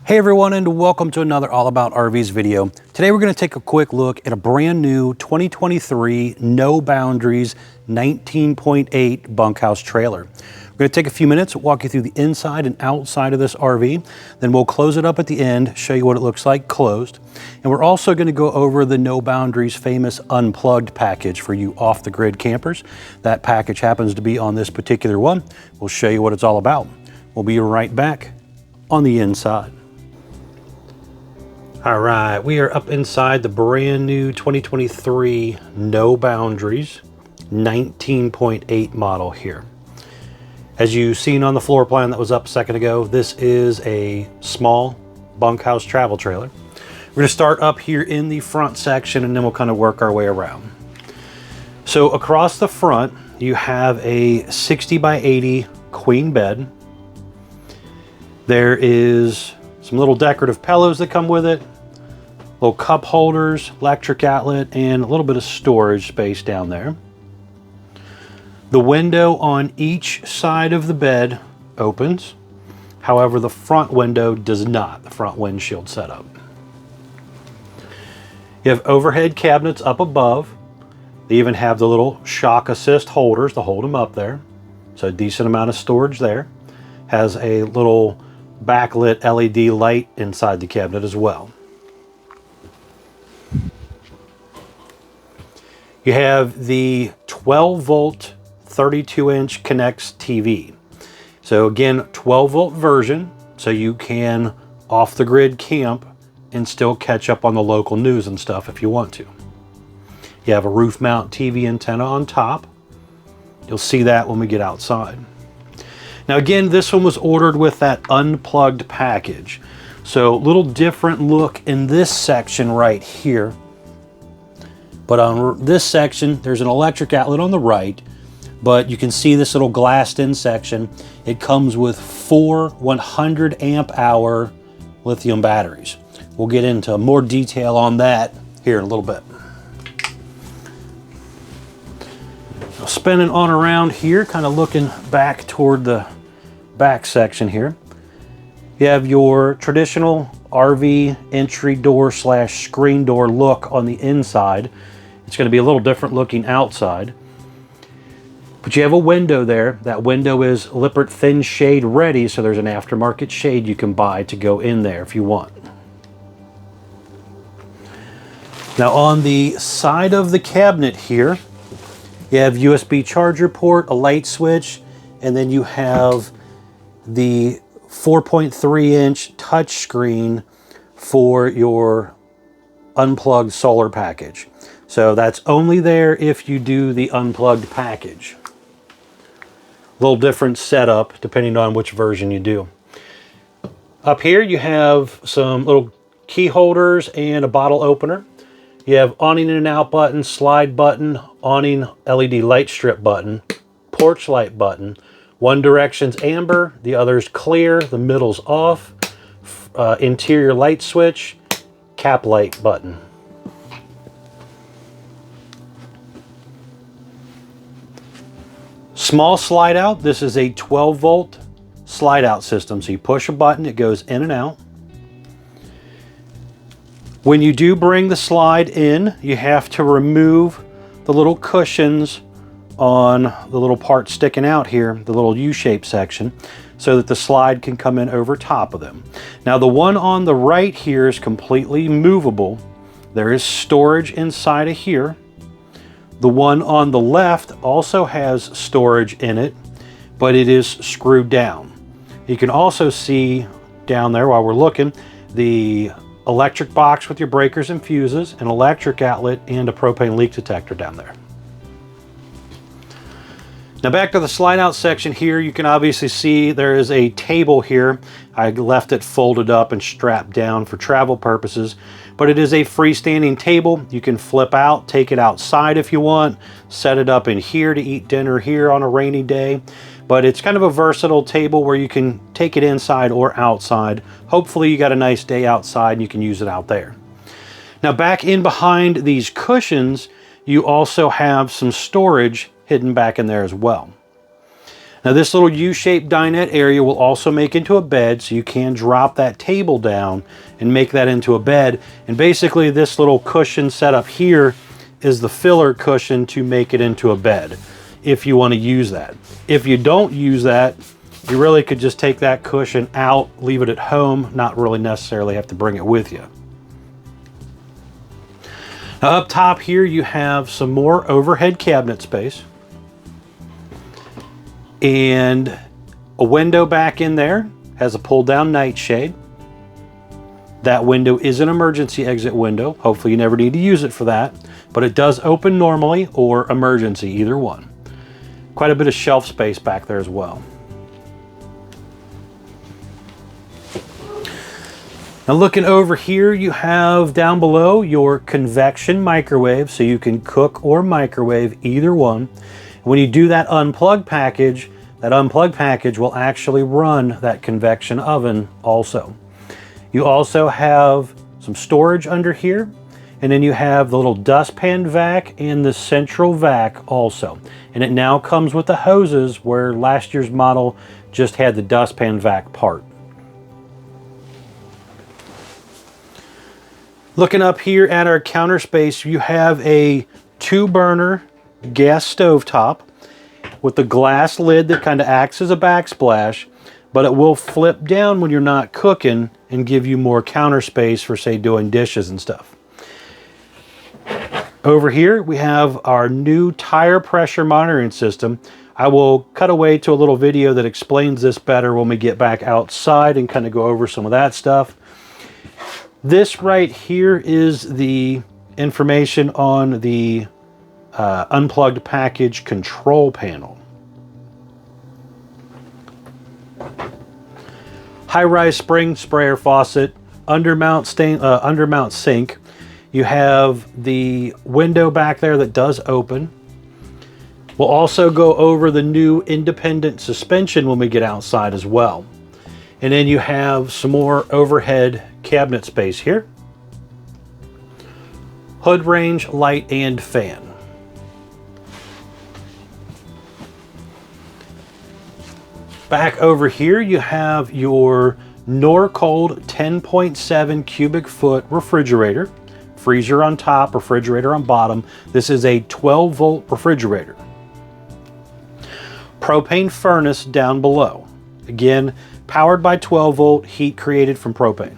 Hey everyone, and welcome to another All About RVs video. Today we're going to take a quick look at a brand new 2023 No Boundaries 19.8 bunkhouse trailer. We're going to take a few minutes, walk you through the inside and outside of this RV, then we'll close it up at the end, show you what it looks like closed. And we're also going to go over the No Boundaries famous Unplugged package for you off-the-grid campers. That package happens to be on this particular one. We'll show you what it's all about. We'll be right back on the inside. All right, we are up inside the brand new 2023 No Boundaries 19.8 model here. As you've seen on the floor plan that was up a second ago, this is a small bunkhouse travel trailer. We're going to start up here in the front section and then we'll kind of work our way around. So across the front, you have a 60 by 80 queen bed. There is some little decorative pillows that come with it, little cup holders, electric outlet, and a little bit of storage space down there. The window on each side of the bed opens. However, the front window does not, the front windshield setup. You have overhead cabinets up above. They even have the little shock assist holders to hold them up there. So a decent amount of storage there. Has a little backlit LED light inside the cabinet as well. You have the 12 volt 32 inch Connects TV. So again, 12 volt version, so you can off the grid camp and still catch up on the local news and stuff if you want to. You have a roof mount TV antenna on top. You'll see that when we get outside. Now again, this one was ordered with that Unplugged package. So a little different look in this section right here. But on this section, there's an electric outlet on the right, but you can see this little glassed in section. It comes with 4 100 amp hour lithium batteries. We'll get into more detail on that here in a little bit. Now, spinning on around here, kind of looking back toward the back section here. You have your traditional RV entry door slash screen door look on the inside. It's going to be a little different looking outside. But you have a window there. That window is Lippert thin shade ready, so there's an aftermarket shade you can buy to go in there if you want. Now on the side of the cabinet here, you have USB charger port, a light switch, and then you have the 4.3 inch touch screen for your Unplugged solar package. So that's only there if you do the Unplugged package. A little different setup depending on which version you do. Up here you have some little key holders and a bottle opener. You have awning in and out button, slide button, awning LED light strip button, porch light button. One direction's amber, the other's clear, the middle's off, interior light switch, cap light button. Small slide out. This is a 12 volt slide out system. So you push a button, it goes in and out. When you do bring the slide in, you have to remove the little cushions on the little part sticking out here, the little U-shaped section, so that the slide can come in over top of them. Now the one on the right here is completely movable. There is storage inside of here. The one on the left also has storage in it, but it is screwed down. You can also see down there while we're looking, the electric box with your breakers and fuses, an electric outlet, and a propane leak detector down there. Now back to the slide out section here, you can obviously see there is a table here. I left it folded up and strapped down for travel purposes, but it is a freestanding table. You can flip out, take it outside if you want, set it up in here to eat dinner here on a rainy day. But it's kind of a versatile table where you can take it inside or outside. Hopefully you got a nice day outside and you can use it out there. Now back in behind these cushions, you also have some storage hidden back in there as well. Now this little U-shaped dinette area will also make into a bed, so you can drop that table down and make that into a bed. And basically this little cushion setup here is the filler cushion to make it into a bed, if you want to use that. If you don't use that, you really could just take that cushion out, leave it at home, not really necessarily have to bring it with you. Now up top here you have some more overhead cabinet space. And a window back in there has a pull down nightshade. That window is an emergency exit window. Hopefully you never need to use it for that, but it does open normally or emergency, either one. Quite a bit of shelf space back there as well. Now looking over here, you have down below your convection microwave, so you can cook or microwave either one. When you do that unplugged package will actually run that convection oven also. You also have some storage under here, and then you have the little dustpan vac and the central vac also. And it now comes with the hoses, where last year's model just had the dustpan vac part. Looking up here at our counter space, you have a 2-burner gas stove top with the glass lid that kind of acts as a backsplash, but it will flip down when you're not cooking and give you more counter space for, say, doing dishes and stuff. Over here we have our new tire pressure monitoring system. I will cut away to a little video that explains this better when we get back outside and kind of go over some of that stuff. This right here is the information on the unplugged package control panel. High-rise spring sprayer faucet, undermount sink. You have the window back there that does open. We'll also go over the new independent suspension when we get outside as well. And then you have some more overhead cabinet space here. Hood range, light, and fan. Back over here you have your Norcold 10.7 cubic foot refrigerator. Freezer on top, refrigerator on bottom. This is a 12-volt refrigerator. Propane furnace down below. Again, powered by 12-volt, heat created from propane.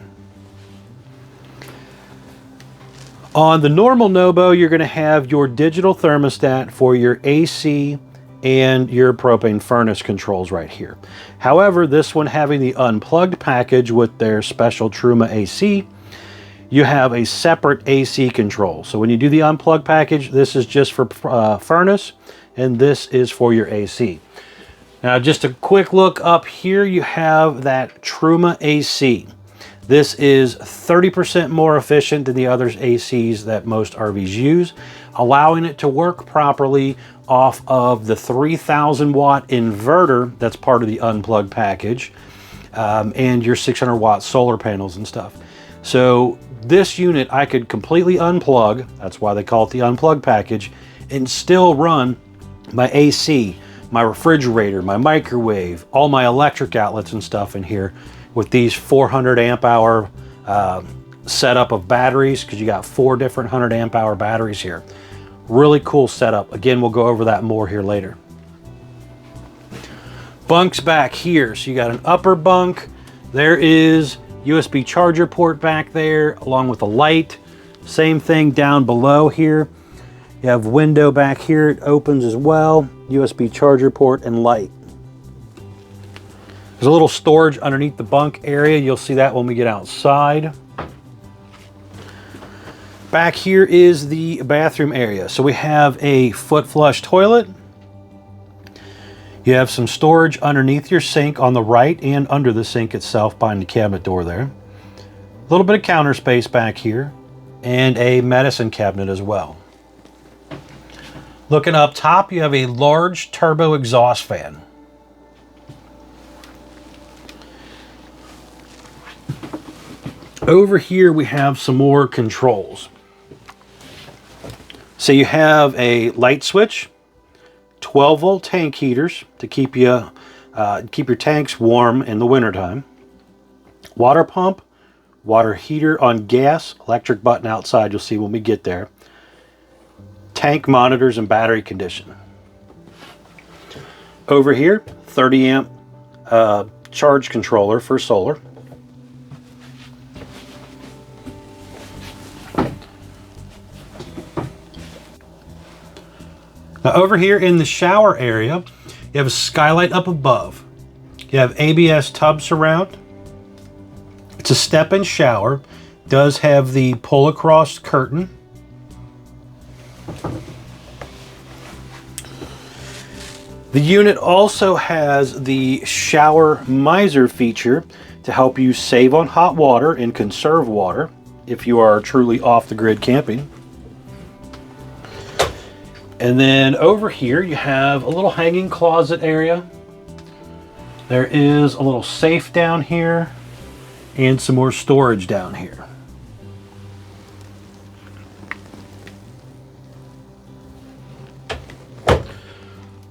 On the normal NOBO, you're going to have your digital thermostat for your AC and your propane furnace controls right here. However, this one having the unplugged package with their special Truma AC, you have a separate AC control. So when you do the unplugged package, this is just for furnace, and this is for your AC. Now, just a quick look up here, you have that Truma AC. This is 30% more efficient than the other ACs that most RVs use, allowing it to work properly off of the 3,000 watt inverter that's part of the unplugged package, and your 600 watt solar panels and stuff. So this unit I could completely unplug, that's why they call it the unplugged package, and still run my AC, my refrigerator, my microwave, all my electric outlets and stuff in here with these 400 amp hour setup of batteries, because you got 4 different 100 amp hour batteries here. Really cool setup. Again, we'll go over that more here later. Bunks back here. So you got an upper bunk. There is USB charger port back there along with a light. Same thing down below here. You have window back here. It opens as well. USB charger port and light. There's a little storage underneath the bunk area. You'll see that when we get outside. Back here is the bathroom area. So we have a foot flush toilet. You have some storage underneath your sink on the right and under the sink itself behind the cabinet door there. A little bit of counter space back here and a medicine cabinet as well. Looking up top, you have a large turbo exhaust fan. Over here we have some more controls. So you have a light switch, 12-volt tank heaters to keep your tanks warm in the wintertime. Water pump, water heater on gas, electric button outside, you'll see when we get there. Tank monitors and battery condition. Over here, 30 amp charge controller for solar. Now over here in the shower area, you have a skylight up above. You have ABS tub surround. It's a step-in shower. Does have the pull-across curtain. The unit also has the shower miser feature to help you save on hot water and conserve water if you are truly off-the-grid camping. And then over here you have a little hanging closet area. There is a little safe down here and some more storage down here.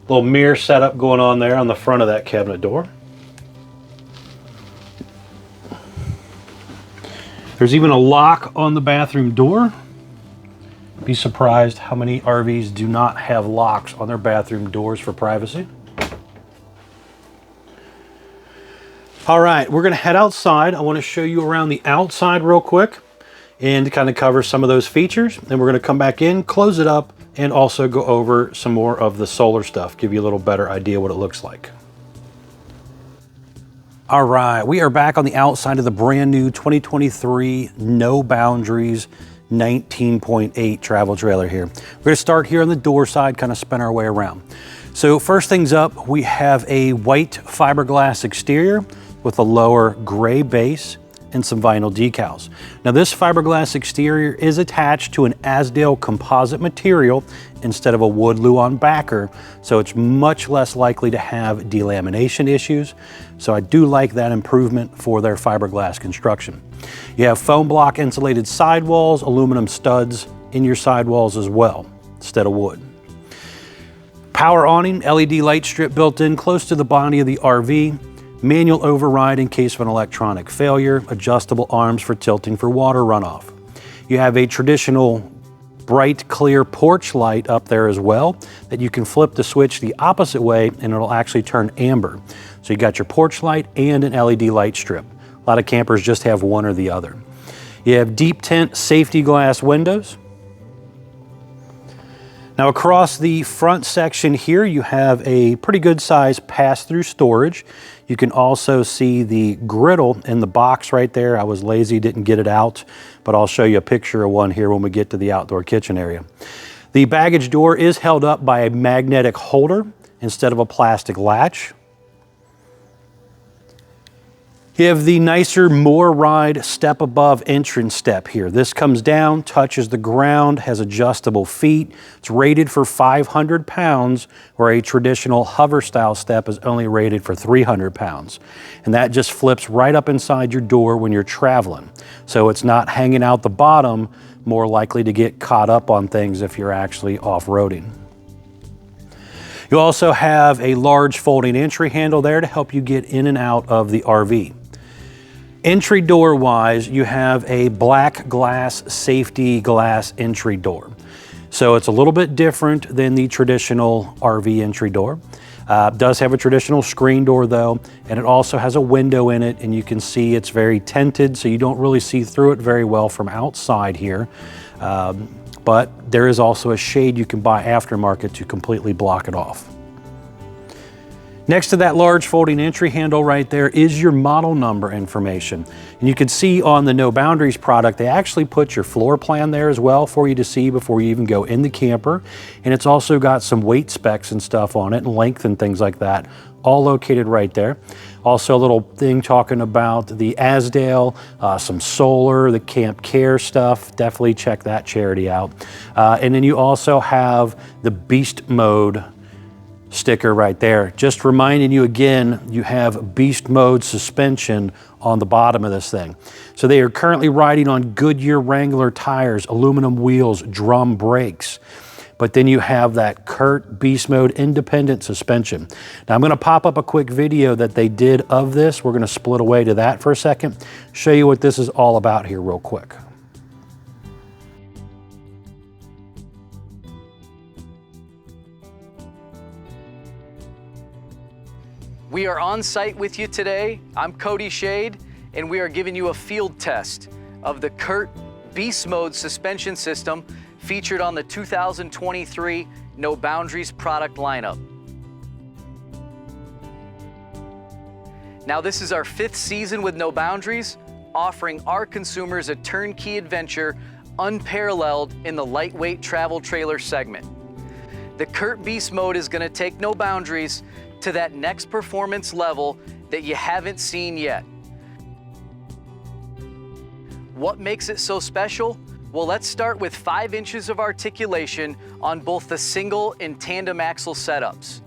Little mirror setup going on there on the front of that cabinet door. There's even a lock on the bathroom door. Be surprised how many RVs do not have locks on their bathroom doors for privacy. All right, we're gonna head outside. I wanna show you around the outside real quick and kind of cover some of those features. Then we're gonna come back in, close it up, and also go over some more of the solar stuff, give you a little better idea what it looks like. All right, we are back on the outside of the brand new 2023 No Boundaries 19.8 travel trailer here. We're gonna start here on the door side, kind of spin our way around. So first things up, we have a white fiberglass exterior with a lower gray base and some vinyl decals. Now this fiberglass exterior is attached to an Azdel composite material instead of a wood Luan backer, so it's much less likely to have delamination issues. So I do like that improvement for their fiberglass construction. You have foam block insulated sidewalls, aluminum studs in your sidewalls as well, instead of wood. Power awning, LED light strip built in close to the body of the RV, manual override in case of an electronic failure, adjustable arms for tilting for water runoff. You have a traditional bright clear porch light up there as well that you can flip the switch the opposite way and it'll actually turn amber. So you got your porch light and an LED light strip. A lot of campers just have one or the other. You have deep tint safety glass windows. Now across the front section here, you have a pretty good size pass-through storage. You can also see the griddle in the box right there. I was lazy, didn't get it out, but I'll show you a picture of one here when we get to the outdoor kitchen area. The baggage door is held up by a magnetic holder instead of a plastic latch. You have the nicer MoreRide step above entrance step here. This comes down, touches the ground, has adjustable feet. It's rated for 500 pounds, where a traditional hover style step is only rated for 300 pounds. And that just flips right up inside your door when you're traveling. So it's not hanging out the bottom, more likely to get caught up on things if you're actually off-roading. You also have a large folding entry handle there to help you get in and out of the RV. Entry door wise, you have a black glass safety glass entry door. So it's a little bit different than the traditional RV entry door. Does have a traditional screen door though, and it also has a window in it, and you can see it's very tinted, so you don't really see through it very well from outside here. But there is also a shade you can buy aftermarket to completely block it off. Next to that large folding entry handle right there is your model number information. And you can see on the No Boundaries product, they actually put your floor plan there as well for you to see before you even go in the camper. And it's also got some weight specs and stuff on it and length and things like that, all located right there. Also a little thing talking about the Azdel, some solar, the Camp Care stuff. Definitely check that charity out. And then you also have the Beast Mode sticker right there. Just reminding you again, you have beast mode suspension on the bottom of this thing. So they are currently riding on Goodyear Wrangler tires, aluminum wheels, drum brakes. but then you have that Curt Beast Mode independent suspension. Now I'm gonna pop up a quick video that they did of this. We're gonna split away to that for a second, show you what this is all about here real quick. We are on site with you today. I'm Cody Shade, and we are giving you a field test of the Curt Beast Mode suspension system featured on the 2023 No Boundaries product lineup. Now, this is our 5th season with No Boundaries, offering our consumers a turnkey adventure unparalleled in the lightweight travel trailer segment. The Curt Beast Mode is going to take No Boundaries to that next performance level that you haven't seen yet. What makes it so special? Well, let's start with 5 inches of articulation on both the single and tandem axle setups.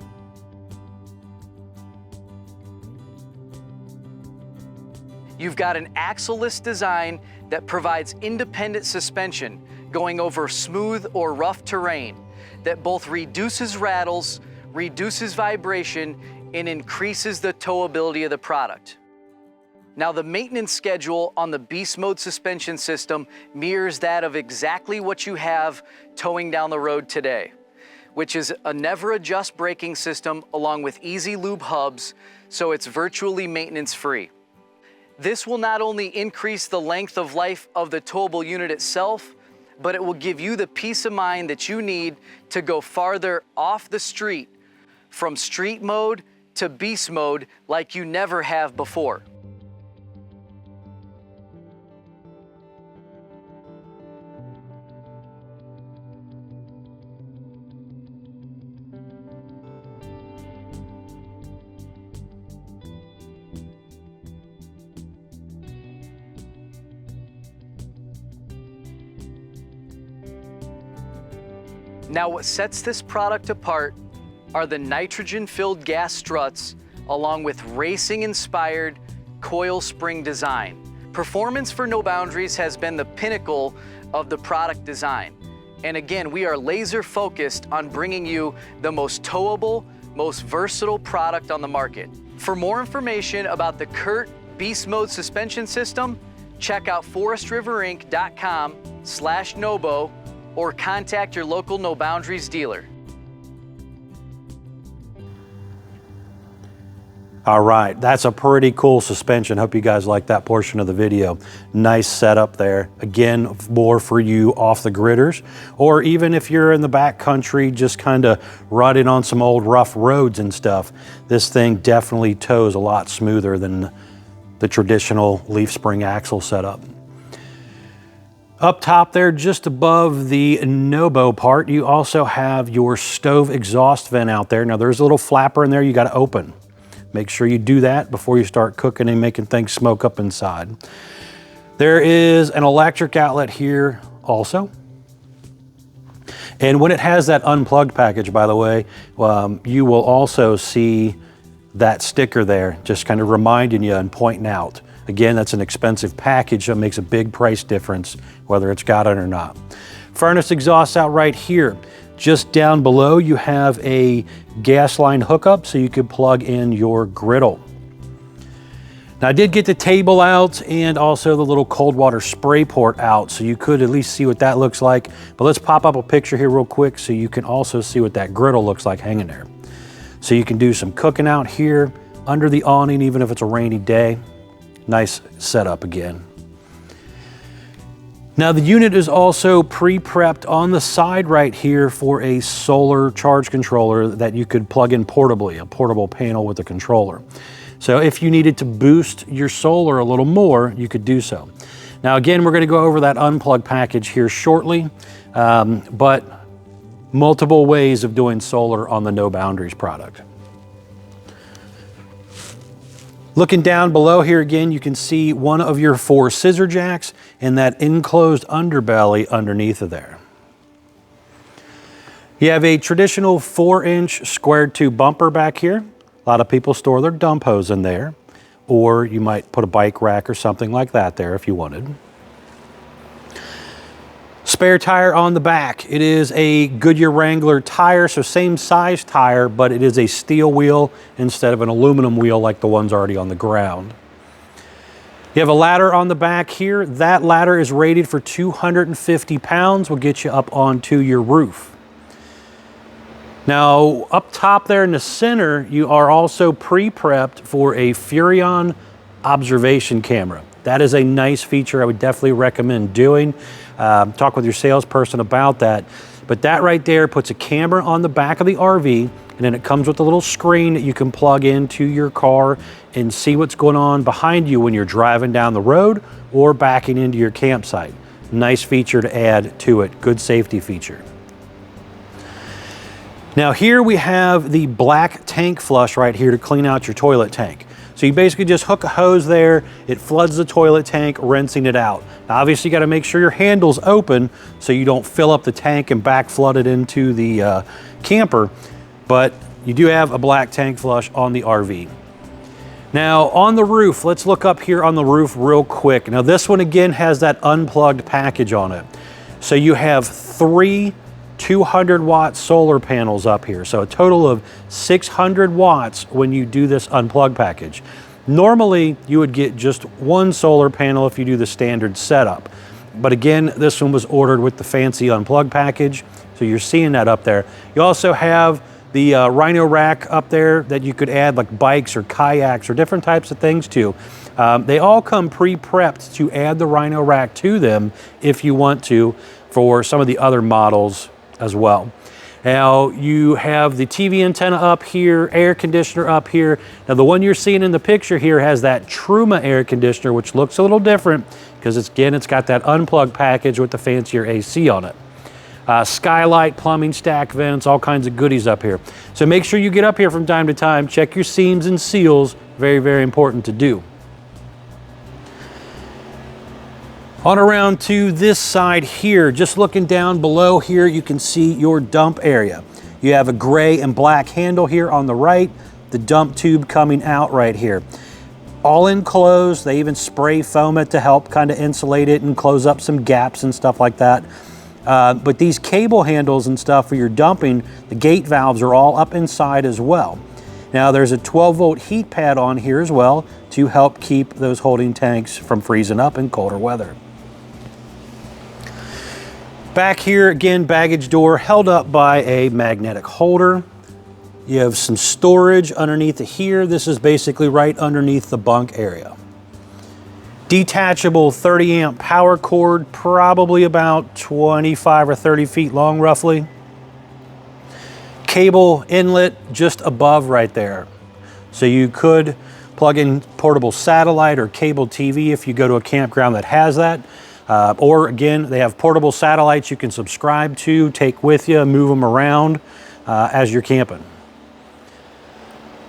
You've got an axle-less design that provides independent suspension going over smooth or rough terrain that both reduces rattles, reduces vibration, and increases the towability of the product. Now, the maintenance schedule on the Beast Mode suspension system mirrors that of exactly what you have towing down the road today, which is a never adjust braking system along with easy lube hubs, so it's virtually maintenance free. This will not only increase the length of life of the towable unit itself, but it will give you the peace of mind that you need to go farther off the street from street mode to beast mode like you never have before. Now, what sets this product apart are the nitrogen-filled gas struts along with racing-inspired coil spring design. Performance for No Boundaries has been the pinnacle of the product design. And again, we are laser focused on bringing you the most towable, most versatile product on the market. For more information about the Curt Beast Mode suspension system, check out ForestriverInc.com/NOBO or contact your local No Boundaries dealer. All right, that's a pretty cool suspension. Hope you guys like that portion of the video. Nice setup there. Again, more for you off the gridders, or even if you're in the back country, just kind of riding on some old rough roads and stuff. This thing definitely tows a lot smoother than the traditional leaf spring axle setup. Up top there, just above the NOBO part, you also have your stove exhaust vent out there. Now there's a little flapper in there you got to open. Make sure you do that before you start cooking and making things smoke up inside. There is an electric outlet here also. And when it has that unplugged package, by the way, you will also see that sticker there, just kind of reminding you and pointing out. Again, that's an expensive package, so it makes a big price difference whether it's got it or not. Furnace exhaust out right here. Just down below, you have a gas line hookup so you could plug in your griddle. Now, I did get the table out and also the little cold water spray port out, so you could at least see what that looks like. But let's pop up a picture here real quick so you can also see what that griddle looks like hanging there. So you can do some cooking out here under the awning, even if it's a rainy day. Nice setup again. Now the unit is also pre-prepped on the side right here for a solar charge controller that you could plug in portably, a portable panel with a controller. So if you needed to boost your solar a little more, you could do so. Now again, we're going to go over that unplugged package here shortly, but multiple ways of doing solar on the No Boundaries product. Looking down below here again, you can see one of your 4 scissor jacks and that enclosed underbelly underneath of there. You have a traditional 4-inch squared tube bumper back here. A lot of people store their dump hose in there, or you might put a bike rack or something like that there if you wanted. Spare tire on the back. It is a Goodyear Wrangler tire, so same size tire, but it is a steel wheel instead of an aluminum wheel like the ones already on the ground. You have a ladder on the back here. That ladder is rated for 250 pounds, will get you up onto your roof. Now, up top there in the center, you are also pre-prepped for a Furrion observation camera. That is a nice feature I would definitely recommend doing. Talk with your salesperson about that. But that right there puts a camera on the back of the RV, and then it comes with a little screen that you can plug into your car and see what's going on behind you when you're driving down the road or backing into your campsite. Nice feature to add to it, good safety feature. Now here we have the black tank flush right here to clean out your toilet tank. So you basically just hook a hose there, it floods the toilet tank, rinsing it out. Now obviously you gotta make sure your handle's open so you don't fill up the tank and back flood it into the camper, but you do have a black tank flush on the RV. Now on the roof, let's look up here on the roof real quick. Now this one again has that unplugged package on it. So you have 3 200-watt solar panels up here. So a total of 600 watts when you do this unplugged package. Normally, you would get just 1 solar panel if you do the standard setup. But again, this one was ordered with the fancy unplugged package. So you're seeing that up there. You also have the Rhino rack up there that you could add like bikes or kayaks or different types of things to. They all come pre-prepped to add the Rhino rack to them if you want to for some of the other models as well. Now you have the TV antenna up here, air conditioner up here. Now the one you're seeing in the picture here has that Truma air conditioner, which looks a little different because it's got that unplugged package with the fancier AC on it. Skylight, plumbing, stack vents, all kinds of goodies up here. So make sure you get up here from time to time, check your seams and seals, very, very important to do. On around to this side here, just looking down below here, you can see your dump area. You have a gray and black handle here on the right, the dump tube coming out right here. All enclosed, they even spray foam it to help kind of insulate it and close up some gaps and stuff like that. But these cable handles and stuff for your dumping, the gate valves are all up inside as well. Now there's a 12-volt heat pad on here as well to help keep those holding tanks from freezing up in colder weather. Back here, again, baggage door held up by a magnetic holder. You have some storage underneath it here. This is basically right underneath the bunk area. Detachable 30-amp power cord, probably about 25 or 30 feet long, roughly. Cable inlet just above right there. So you could plug in portable satellite or cable TV if you go to a campground that has that. Or again, they have portable satellites you can subscribe to, take with you, move them around as you're camping.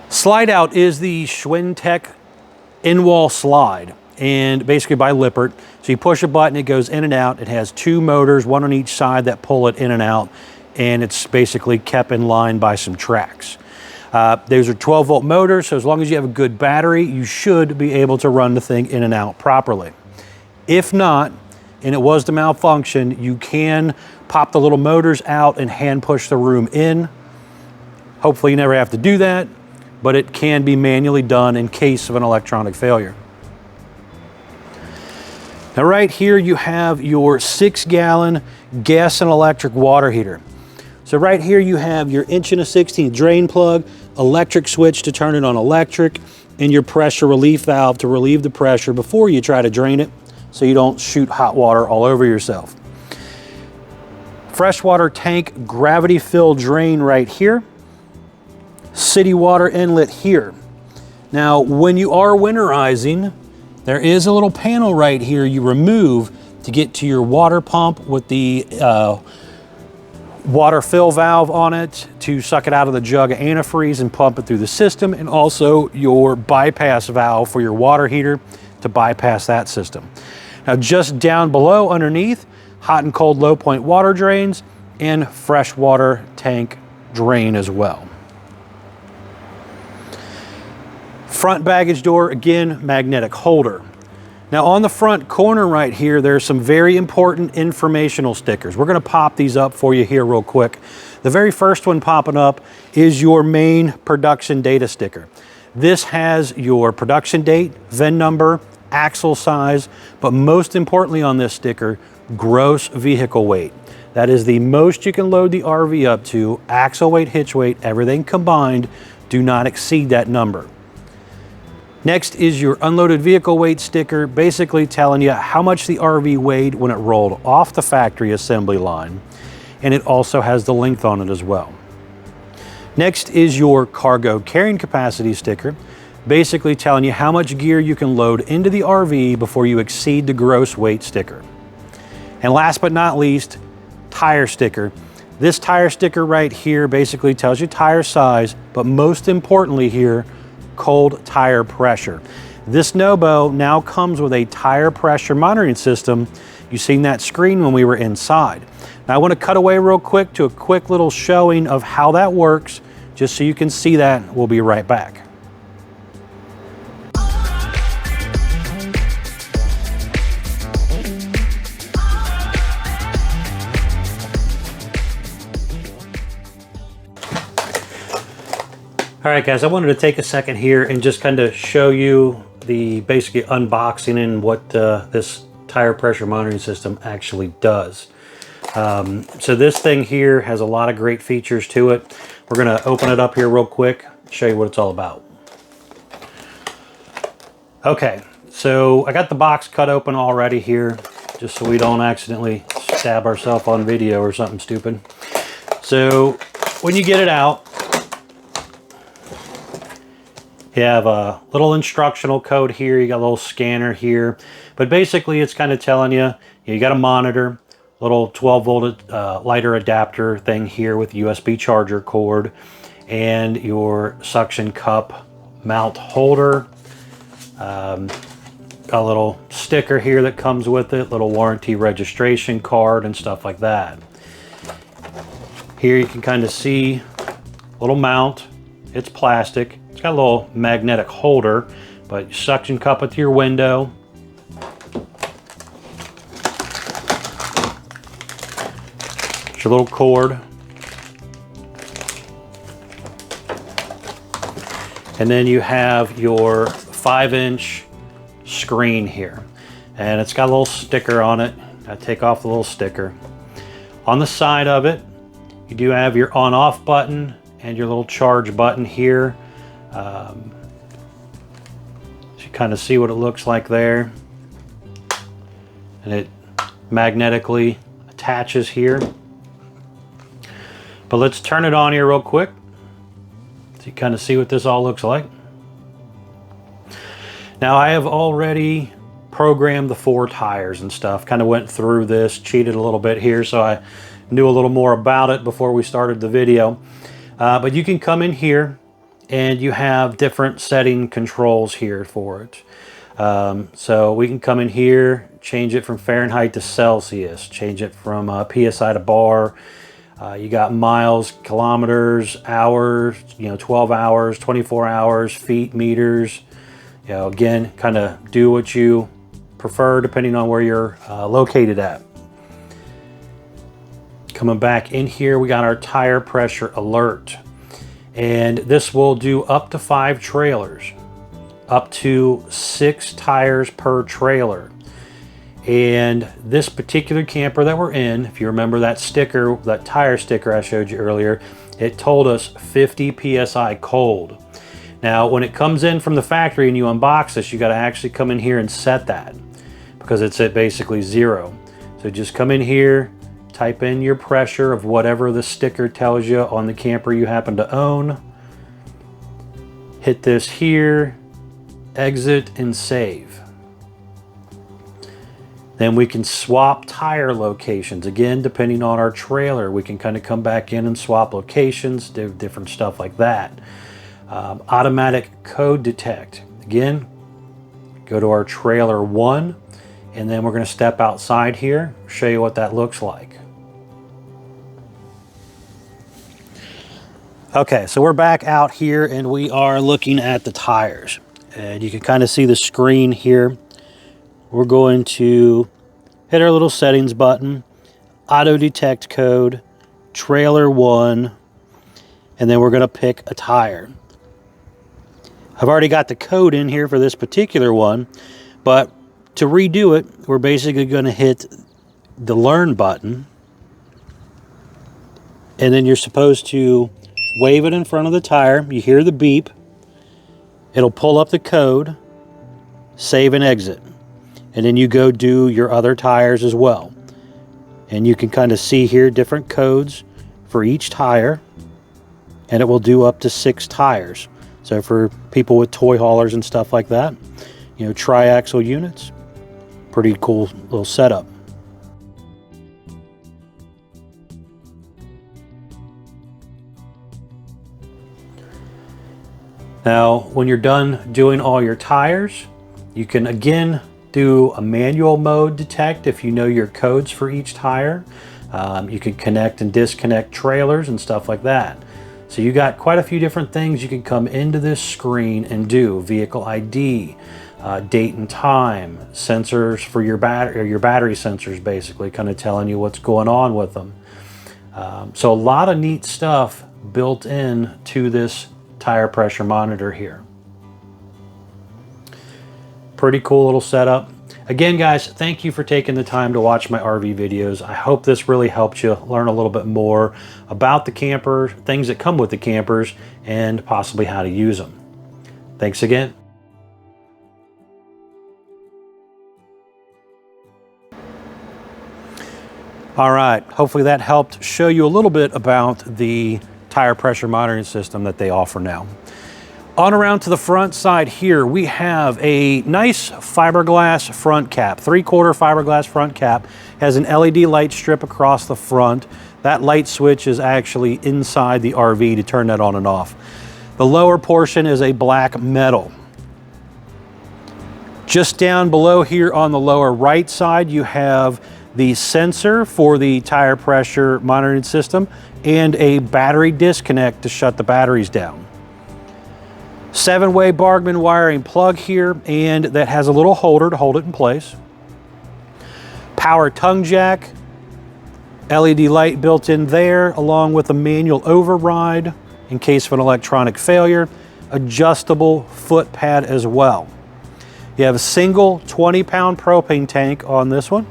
Slide out is the Schwintek in-wall slide, and basically by Lippert. So you push a button, it goes in and out. It has 2 motors, one on each side that pull it in and out, and it's basically kept in line by some tracks. Those are 12-volt motors, so as long as you have a good battery, you should be able to run the thing in and out properly. If not, and it was to malfunction, you can pop the little motors out and hand push the room in. Hopefully you never have to do that, but it can be manually done in case of an electronic failure. Now right here you have your 6-gallon gas and electric water heater. So right here you have your 1 1/16 drain plug, electric switch to turn it on electric, and your pressure relief valve to relieve the pressure before you try to drain it, so you don't shoot hot water all over yourself. Freshwater tank gravity fill drain right here. City water inlet here. Now, when you are winterizing, there is a little panel right here you remove to get to your water pump with the water fill valve on it to suck it out of the jug of antifreeze and pump it through the system, and also your bypass valve for your water heater to bypass that system. Now just down below underneath, hot and cold low point water drains and freshwater tank drain as well. Front baggage door, again, magnetic holder. Now on the front corner right here, there's some very important informational stickers. We're gonna pop these up for you here real quick. The very first one popping up is your main production data sticker. This has your production date, VIN number, axle size, but most importantly on this sticker, gross vehicle weight. That is the most you can load the RV up to, axle weight, hitch weight, everything combined. Do not exceed that number. Next is your unloaded vehicle weight sticker, basically telling you how much the RV weighed when it rolled off the factory assembly line. And it also has the length on it as well. Next is your cargo carrying capacity sticker, basically telling you how much gear you can load into the RV before you exceed the gross weight sticker. And last but not least, tire sticker. This tire sticker right here basically tells you tire size, but most importantly here, cold tire pressure. This NOBO now comes with a tire pressure monitoring system. You've seen that screen when we were inside. Now I want to cut away real quick to a quick little showing of how that works, just so you can see that. We'll be right back. All right, guys, I wanted to take a second here and just kind of show you the basically unboxing and what this tire pressure monitoring system actually does. So this thing here has a lot of great features to it. We're going to open it up here real quick, show you what it's all about. Okay, so I got the box cut open already here, just so we don't accidentally stab ourselves on video or something stupid. So when you get it out, you have a little instructional code here, you got a little scanner here, but basically it's kind of telling you, you got a monitor, little 12 volt lighter adapter thing here with USB charger cord, and your suction cup mount holder. Got a little sticker here that comes with it, little warranty registration card and stuff like that. Here you can kind of see a little mount. It's plastic. It's got a little magnetic holder, but you suction cup it to your window. It's your little cord. And then you have your 5-inch screen here. And it's got a little sticker on it. I take off the little sticker. On the side of it, you do have your on-off button and your little charge button here. So you kind of see what it looks like there. And it magnetically attaches here. But let's turn it on here real quick, so you kind of see what this all looks like. Now I have already programmed the 4 tires and stuff, kind of went through this, cheated a little bit here, so I knew a little more about it before we started the video. But you can come in here and you have different setting controls here for it. So we can come in here, change it from Fahrenheit to Celsius, change it from PSI to bar. You got miles, kilometers, hours, 12 hours, 24 hours, feet, meters. Again, kind of do what you prefer depending on where you're located at. Coming back in here, we got our tire pressure alert. And this will do up to 5 trailers, up to 6 tires per trailer. And this particular camper that we're in, if you remember that sticker, that tire sticker I showed you earlier, it told us 50 PSI cold. Now, when it comes in from the factory and you unbox this, you got to actually come in here and set that, because it's at basically 0. So just come in here, type in your pressure of whatever the sticker tells you on the camper you happen to own. Hit this here, exit and save. Then we can swap tire locations. Again, depending on our trailer, we can kind of come back in and swap locations, do different stuff like that. Automatic code detect. Again, go to our trailer 1, and then we're going to step outside here, show you what that looks like. Okay, so we're back out here and we are looking at the tires. And you can kind of see the screen here we're going to hit our little settings button, auto detect code, trailer 1, and then we're going to pick a tire. I've already got the code in here for this particular one, but to redo it, we're basically going to hit the learn button, and then you're supposed to wave it in front of the tire. You hear the beep. It'll pull up the code, save and exit. And then you go do your other tires as well. And you can kind of see here different codes for each tire, and it will do up to 6 tires. So for people with toy haulers and stuff like that, you know, tri-axle units, pretty cool little setup. Now, when you're done doing all your tires, you can again do a manual mode detect if you know your codes for each tire. You can connect and disconnect trailers and stuff like that. So you got quite a few different things you can come into this screen and do. Vehicle ID, date and time, sensors for your battery sensors, basically kind of telling you what's going on with them. So a lot of neat stuff built in to this tire pressure monitor here. Pretty cool little setup. Again, guys, thank you for taking the time to watch my RV videos. I hope this really helped you learn a little bit more about the camper, things that come with the campers, and possibly how to use them. Thanks again. All right, hopefully that helped show you a little bit about the tire pressure monitoring system that they offer now. On around to the front side here, we have a nice fiberglass front cap, 3/4 fiberglass front cap, has an LED light strip across the front. That light switch is actually inside the RV to turn that on and off. The lower portion is a black metal. Just down below here on the lower right side, you have the sensor for the tire pressure monitoring system and a battery disconnect to shut the batteries down. 7-way Bargman wiring plug here, and that has a little holder to hold it in place. Power tongue jack, LED light built in there, along with a manual override in case of an electronic failure. Adjustable foot pad as well. You have a single 20-pound propane tank on this one,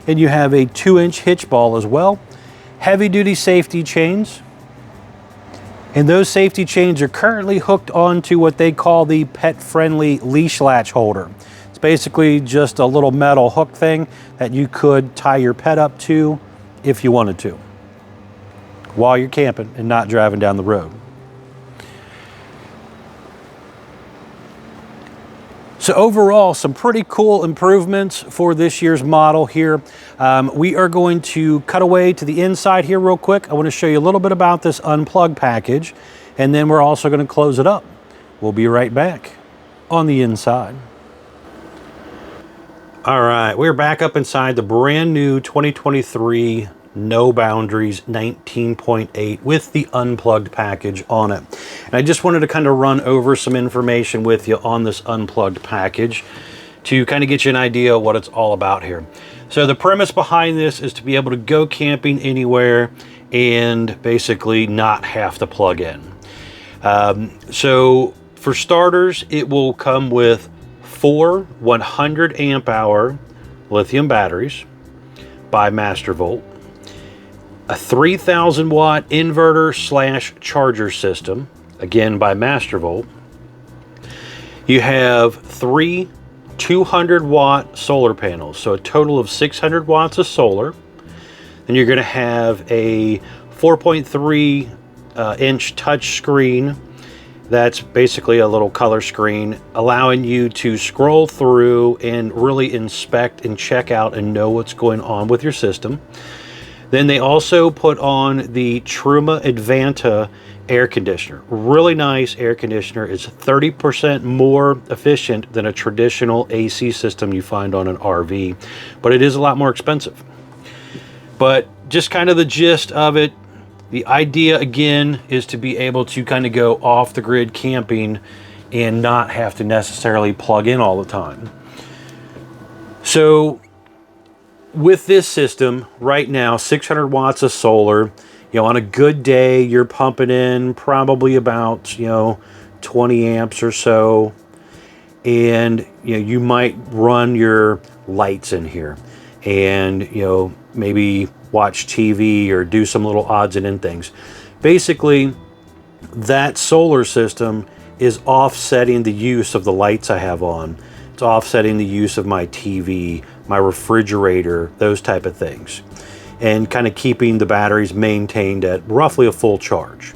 and you have a 2-inch hitch ball as well. Heavy-duty safety chains. And those safety chains are currently hooked onto what they call the pet-friendly leash latch holder. It's basically just a little metal hook thing that you could tie your pet up to if you wanted to, while you're camping and not driving down the road. So overall, some pretty cool improvements for this year's model here. We are going to cut away to the inside here real quick. I want to show you a little bit about this Unplugged package, and then we're also going to close it up. We'll be right back on the inside. All right, we're back up inside the brand new 2023 No Boundaries 19.8 with the Unplugged package on it. And I just wanted to kind of run over some information with you on this Unplugged package to kind of get you an idea of what it's all about here. So the premise behind this is to be able to go camping anywhere and basically not have to plug in. So for starters, it will come with 4 100 amp hour lithium batteries by Mastervolt, a 3,000 watt inverter / charger system, again by Mastervolt. You have 3 200 watt solar panels, so a total of 600 watts of solar. Then you're going to have a 4.3 inch touch screen. That's basically a little color screen, allowing you to scroll through and really inspect and check out and know what's going on with your system. Then they also put on the Truma Advanta air conditioner. Really nice air conditioner. It's 30% more efficient than a traditional AC system you find on an RV, but it is a lot more expensive. But just kind of the gist of it, the idea again is to be able to kind of go off the grid camping and not have to necessarily plug in all the time. So with this system right now, 600 watts of solar, on a good day, you're pumping in probably about, 20 amps or so. And, you might run your lights in here and, maybe watch TV or do some little odds and end things. Basically, that solar system is offsetting the use of the lights I have on. It's offsetting the use of my TV, my refrigerator, those type of things, and kind of keeping the batteries maintained at roughly a full charge.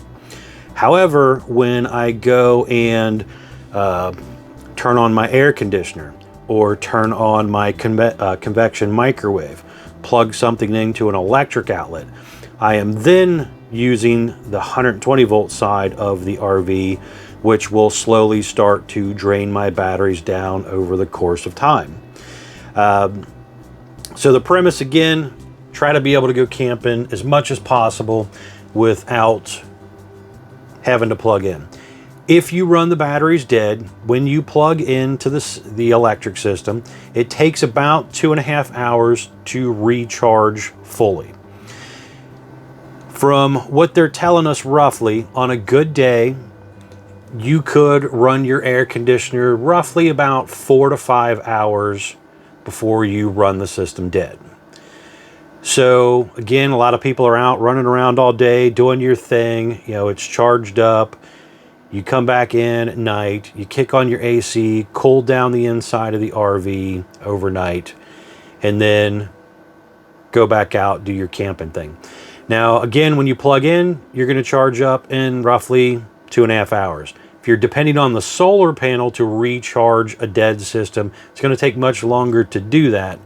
However, when I go and turn on my air conditioner or turn on my convection microwave, plug something into an electric outlet, I am then using the 120 volt side of the RV, which will slowly start to drain my batteries down over the course of time. So the premise, again, try to be able to go camping as much as possible without having to plug in. If you run the batteries dead, when you plug into the electric system, it takes about 2.5 hours to recharge fully. From what they're telling us roughly, on a good day, you could run your air conditioner roughly about 4 to 5 hours before you run the system dead. So again, a lot of people are out running around all day doing your thing. It's charged up. You come back in at night, you kick on your AC, cool down the inside of the RV overnight, and then go back out, do your camping thing. Now, again, when you plug in, you're going to charge up in roughly 2.5 hours. If you're depending on the solar panel to recharge a dead system, it's going to take much longer to do that,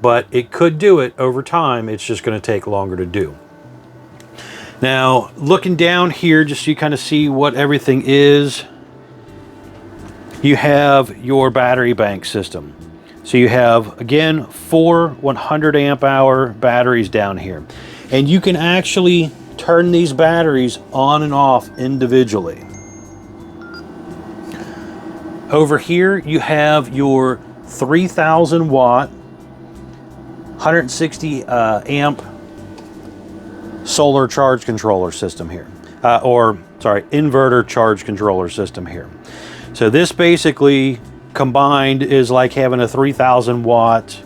but it could do it over time. It's just going to take longer to do. Now, looking down here, just so you kind of see what everything is, you have your battery bank system. So you have, again, 4 100 amp hour batteries down here. And you can actually turn these batteries on and off individually. Over here, you have your 3000 watt, 160 amp solar charge controller system here, inverter charge controller system here. So this basically combined is like having a 3000 watt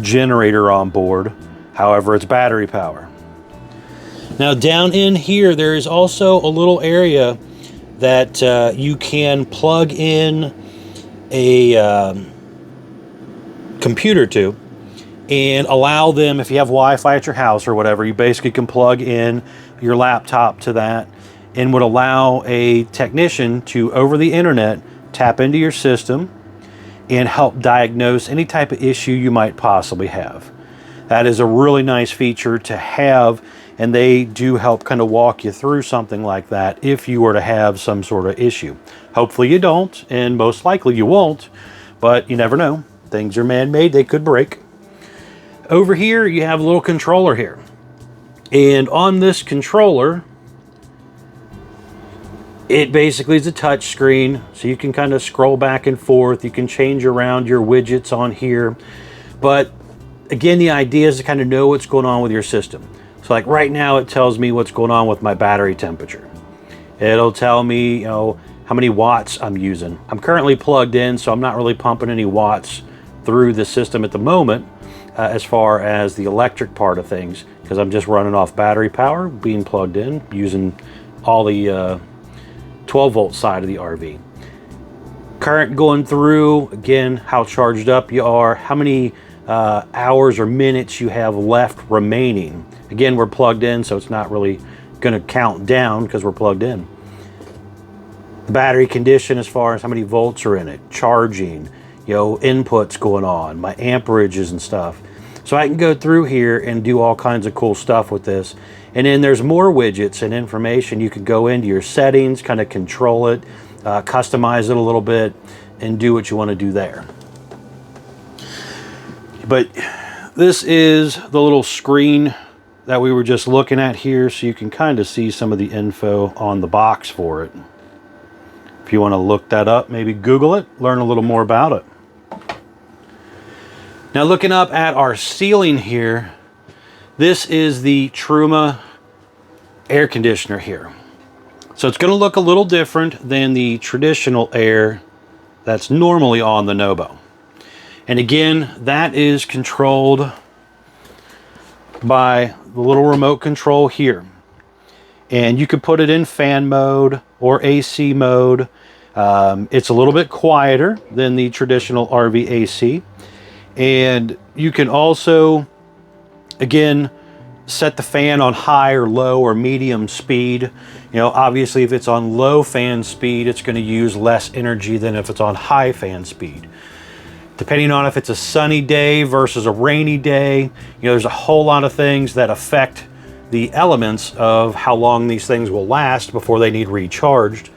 generator on board. However, it's battery power. Now down in here, there is also a little area that you can plug in a computer to, and allow them, if you have Wi-Fi at your house or whatever, you basically can plug in your laptop to that and would allow a technician to, over the internet, tap into your system and help diagnose any type of issue you might possibly have. That is a really nice feature to have, and they do help kind of walk you through something like that if you were to have some sort of issue. Hopefully you don't, and most likely you won't, but you never know. Things are man-made, they could break. Over here, you have a little controller here. And on this controller, it basically is a touch screen, so you can kind of scroll back and forth. You can change around your widgets on here. But again, the idea is to kind of know what's going on with your system. So like right now, it tells me what's going on with my battery temperature. It'll tell me, how many watts I'm using. I'm currently plugged in, so I'm not really pumping any watts through the system at the moment. As far as the electric part of things, because I'm just running off battery power, being plugged in, using all the 12 volt side of the RV. Current going through, again, how charged up you are, how many hours or minutes you have left remaining. Again, we're plugged in, so it's not really going to count down because we're plugged in. The battery condition as far as how many volts are in it, charging, inputs going on, my amperages and stuff. So I can go through here and do all kinds of cool stuff with this. And then there's more widgets and information. You can go into your settings, kind of control it, customize it a little bit, and do what you want to do there. But this is the little screen that we were just looking at here, so you can kind of see some of the info on the box for it. If you want to look that up, maybe Google it, learn a little more about it. Now looking up at our ceiling here, this is the Truma air conditioner here. So it's going to look a little different than the traditional air that's normally on the NOBO. And again, that is controlled by the little remote control here. And you could put it in fan mode or AC mode. It's a little bit quieter than the traditional RV AC. And you can also, again, set the fan on high or low or medium speed. You know, obviously if it's on low fan speed, it's going to use less energy than if it's on high fan speed. Depending on if it's a sunny day versus a rainy day, you know, there's a whole lot of things that affect the elements of how long these things will last before they need recharged.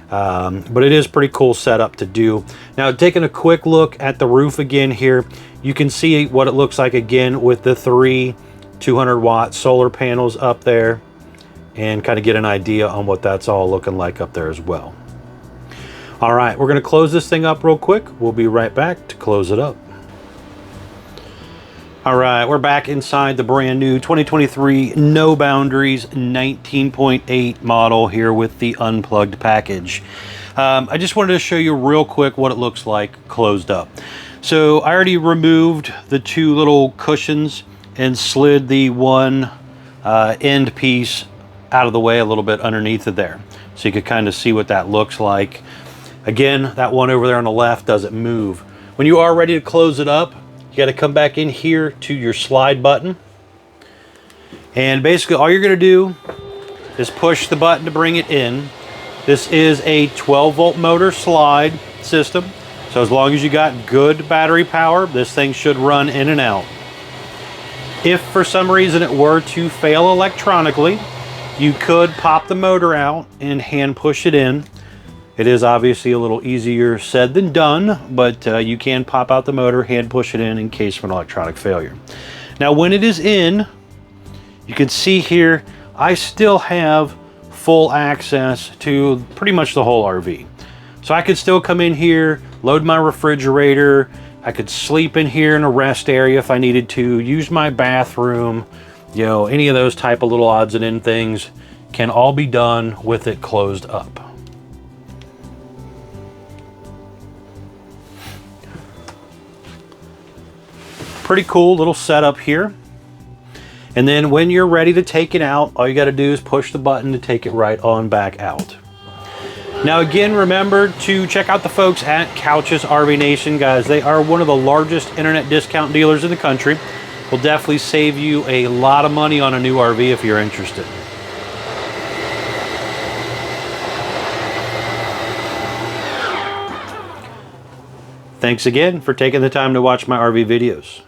But it is pretty cool setup to do. Now, taking a quick look at the roof again here, you can see what it looks like again with the 3 200-watt solar panels up there, and kind of get an idea on what that's all looking like up there as well. All right, we're going to close this thing up real quick. We'll be right back to close it up. All right, we're back inside the brand new 2023 No Boundaries 19.8 model here with the Unplugged package. I just wanted to show you real quick what it looks like closed up. So I already removed the 2 little cushions and slid the one end piece out of the way a little bit underneath it there. So you could kind of see what that looks like. Again, that one over there on the left doesn't move. When you are ready to close it up, you got to come back in here to your slide button. And basically all you're going to do is push the button to bring it in. This is a 12-volt motor slide system. So as long as you got good battery power, this thing should run in and out. If for some reason it were to fail electronically, you could pop the motor out and hand push it in. It is obviously a little easier said than done, but you can pop out the motor, hand push it in case of an electronic failure. Now when it is in, you can see here, I still have full access to pretty much the whole RV. So I could still come in here, load my refrigerator, I could sleep in here in a rest area if I needed to, use my bathroom, you know, any of those type of little odds and end things can all be done with it closed up. Pretty cool little setup here. And then when you're ready to take it out, all you got to do is push the button to take it right on back out. Now again, remember to check out the folks at Couch's RV Nation, guys. They are one of the largest internet discount dealers in the country. Will definitely save you a lot of money on a new RV if you're interested. Thanks again for taking the time to watch my RV videos.